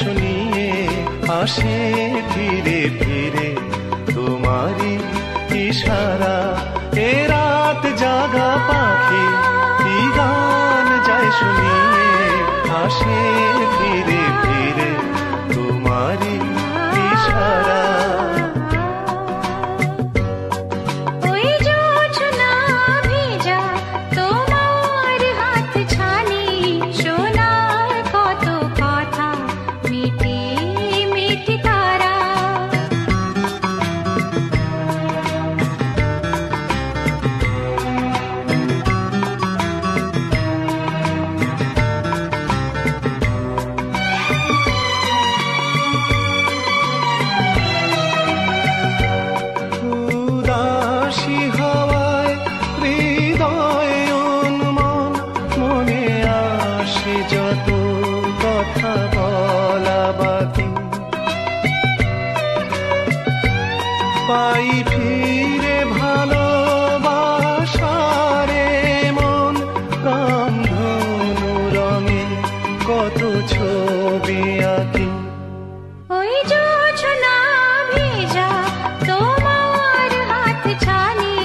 শুনিয়ে আসে ফিরে ফিরে তোমারই ইশারা। এ রাত জাগা পাখি কি গান যায় শুনিয়ে আসে ফিরে ফিরে তোমারই ইশারা। যত কথা বলা বাকি পাই ফিরে ভালোবাসারে মন রামধনু রঙে কত ছবি আঁকি। ওই জোছনা ভেজা তোমার হাত ছানি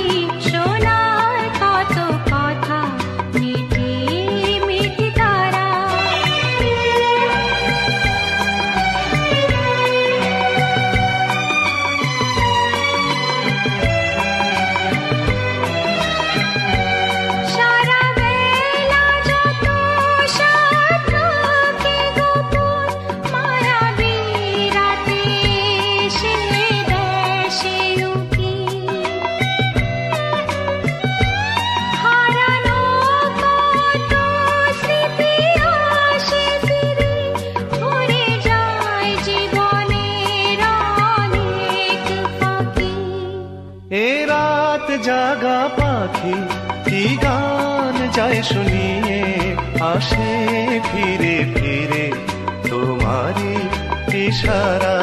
শোনার কত কথা মিটি মিটি তারা। সারা বেলা যত স্বপ্ন কি গোপন মায়াবী রাতে সে দেশে উকি। হারানো কত স্মৃতি আসে ফিরে ঘুরে যায় জীবনের অনেক ফাঁকি। এ রাত জাগা পাখি কি গান যায় শুনিয়ে আসে ফিরে ফিরে তোমারই ইশারা।